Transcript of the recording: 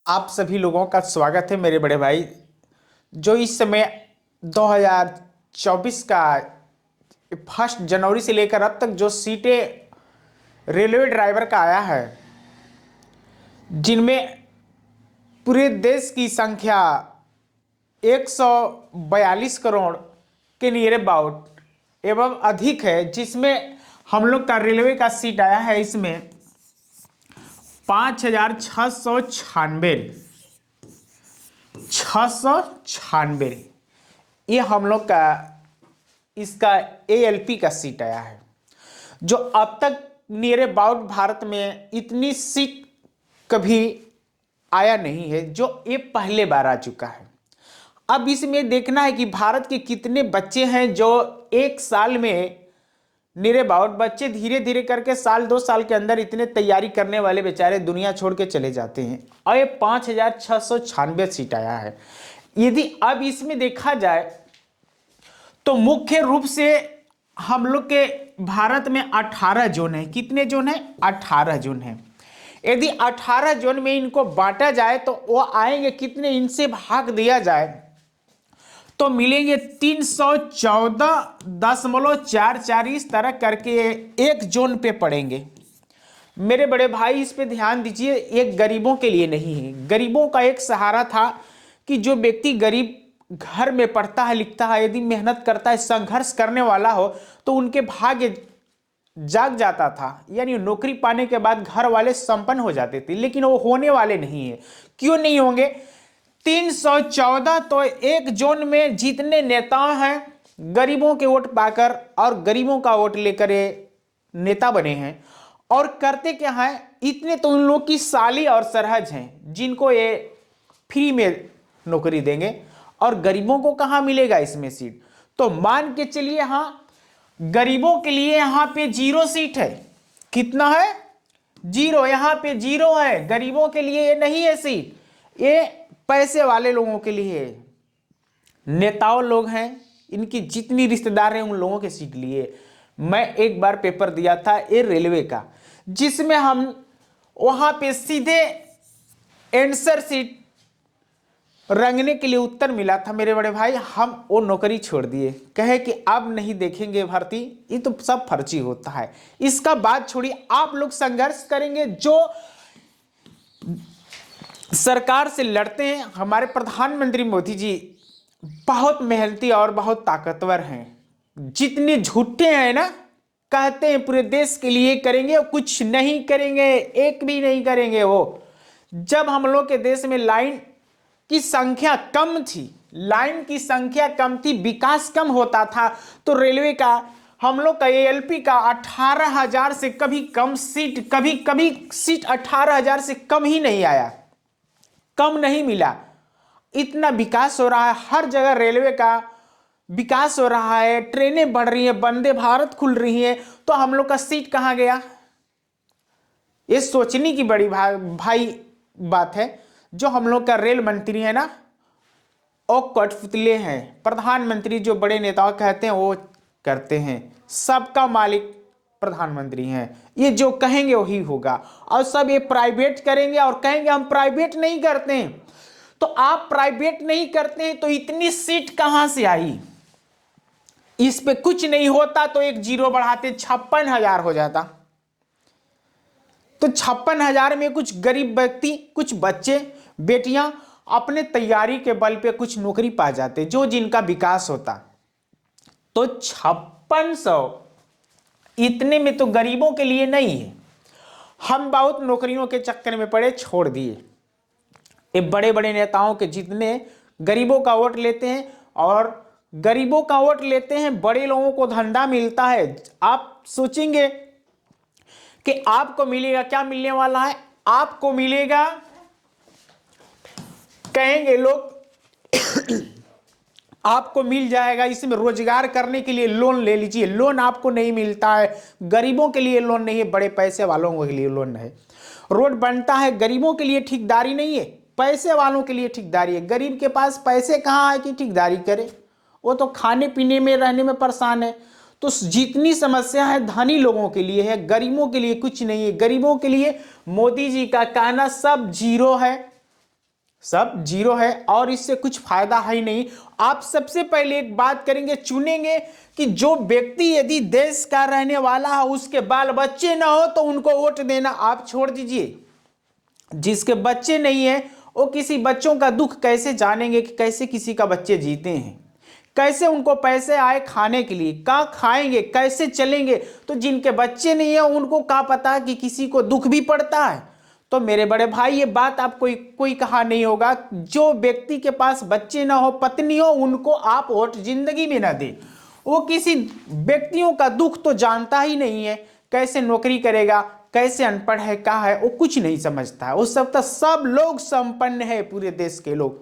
आप सभी लोगों का स्वागत है मेरे बड़े भाई। जो इस समय 2024 का 1 जनवरी से लेकर अब तक जो सीटें रेलवे ड्राइवर का आया है, जिनमें पूरे देश की संख्या 142 करोड़ के नियर अबाउट एवं अधिक है, जिसमें हम लोग का रेलवे का सीट आया है इसमें 5,696 696। ये हम लोग का इसका एएलपी का सीट आया है, जो अब तक नियर अबाउट भारत में इतनी सीट कभी आया नहीं है, जो ये पहले बार आ चुका है। अब इसमें देखना है कि भारत के कितने बच्चे हैं जो एक साल में नियर अबाउट बच्चे धीरे धीरे करके साल 2 साल के अंदर इतने तैयारी करने वाले बेचारे दुनिया छोड़ के चले जाते हैं, और ये 5,696 सीट आया है। यदि अब इसमें देखा जाए तो मुख्य रूप से हम लोग के भारत में 18 जोन है। कितने जोन है? 18 जोन है। यदि 18 जोन में इनको बांटा जाए तो वो आएंगे कितने, इनसे भाग दिया जाए तो मिलेंगे 314.44। इस तरह करके एक जोन पे पड़ेंगे। मेरे बड़े भाई इस पे ध्यान दीजिए, एक गरीबों के लिए नहीं है। गरीबों का एक सहारा था कि जो व्यक्ति गरीब घर में पढ़ता है लिखता है, यदि मेहनत करता है, संघर्ष करने वाला हो, तो उनके भाग्य जाग जाता था, यानी नौकरी पाने के बाद घर वाले संपन्न हो जाते थे। लेकिन वो होने वाले नहीं है। क्यों नहीं होंगे? 314 तो एक जोन में जितने नेता हैं गरीबों के वोट पाकर और गरीबों का वोट लेकर ये नेता बने हैं। और करते क्या है, इतने तो उन लोग की साली और सरहज हैं जिनको ये फ्री में नौकरी देंगे, और गरीबों को कहां मिलेगा इसमें सीट? तो मान के चलिए, हाँ, गरीबों के लिए यहां पे 0 सीट है। कितना है? 0। यहां पे 0 है। गरीबों के लिए ये नहीं है सीट, ये पैसे वाले लोगों के लिए है। नेताओं लोग हैं, इनकी जितनी रिश्तेदार हैं उन लोगों के सीट लिए। मैं एक बार पेपर दिया था ये रेलवे का, जिसमें हम वहां पे सीधे आंसर सीट रंगने के लिए उत्तर मिला था। मेरे बड़े भाई, हम वो नौकरी छोड़ दिए, कहे कि अब नहीं देखेंगे भर्ती, ये तो सब फर्जी होता है। इसका बात छोड़िए, आप लोग संघर्ष करेंगे। जो सरकार से लड़ते हैं, हमारे प्रधानमंत्री मोदी जी बहुत मेहनती और बहुत ताकतवर हैं। जितने झूठे हैं ना, कहते हैं पूरे देश के लिए करेंगे, कुछ नहीं करेंगे, एक भी नहीं करेंगे। वो जब हम लोग के देश में लाइन की संख्या कम थी, लाइन की संख्या कम थी, विकास कम होता था, तो रेलवे का हम लोग का एएलपी का 18,000 से कभी कम सीट, कभी कभी सीट 18,000 से कम ही नहीं आया, कम नहीं मिला। इतना विकास हो रहा है, हर जगह रेलवे का विकास हो रहा है, ट्रेनें बढ़ रही है, वंदे भारत खुल रही है, तो हम लोग का सीट कहां गया? ये सोचने की बड़ी भाई बात है। जो हम लोग का रेल मंत्री है ना, वो कठपुतले हैं। प्रधानमंत्री जो बड़े नेताओं कहते हैं वो करते हैं। सबका मालिक प्रधानमंत्री हैं, ये जो कहेंगे वही होगा। और सब ये प्राइवेट करेंगे और कहेंगे हम प्राइवेट नहीं करते हैं। तो आप प्राइवेट नहीं करते हैं तो इतनी सीट कहां से आई? इस पे कुछ नहीं होता तो एक 0 बढ़ाते 56,000 हो जाता। तो 56,000 में कुछ गरीब व्यक्ति, कुछ बच्चे बेटियां अपने तैयारी के बल पे कुछ नौकरी पा जाते, जो जिनका विकास होता। तो 5600 इतने में तो गरीबों के लिए नहीं है। हम बहुत नौकरियों के चक्कर में पड़े, छोड़ दिए। ये बड़े बड़े नेताओं के जितने गरीबों का वोट लेते हैं, और गरीबों का वोट लेते हैं, बड़े लोगों को धंधा मिलता है। आप सोचेंगे कि आपको मिलेगा, क्या मिलने वाला है? आपको मिलेगा, कहेंगे लोग आपको मिल जाएगा, इसमें रोजगार करने के लिए लोन ले लीजिए। लोन आपको नहीं मिलता है, गरीबों के लिए लोन नहीं है, बड़े पैसे वालों के लिए लोन है। रोड बनता है, गरीबों के लिए ठेकेदारी नहीं है, पैसे वालों के लिए ठेकेदारी है। गरीब के पास पैसे कहाँ है कि ठेकेदारी करे? वो तो खाने पीने में, रहने में परेशान है। तो जितनी समस्या है धनी लोगों के लिए है, गरीबों के लिए कुछ नहीं है। गरीबों के लिए मोदी जी का कहना सब 0 है। सब जीरो है और इससे कुछ फायदा है ही नहीं। आप सबसे पहले एक बात करेंगे, चुनेंगे कि जो व्यक्ति यदि देश का रहने वाला है उसके बाल बच्चे ना हो तो उनको वोट देना आप छोड़ दीजिए। जिसके बच्चे नहीं है वो किसी बच्चों का दुख कैसे जानेंगे कि कैसे किसी का बच्चे जीते हैं, कैसे उनको पैसे आए खाने के लिए, कहाँ खाएंगे, कैसे चलेंगे। तो जिनके बच्चे नहीं है उनको क्या पता कि किसी को दुख भी पड़ता है। तो मेरे बड़े भाई ये बात आप कोई कहा नहीं होगा, जो व्यक्ति के पास बच्चे ना हो, पत्नी हो, उनको आप वोट जिंदगी में ना दे। वो किसी व्यक्तियों का दुख तो जानता ही नहीं है, कैसे नौकरी करेगा, कैसे अनपढ़ है, क्या है, वो कुछ नहीं समझता है। वो सब तो सब लोग संपन्न है पूरे देश के लोग।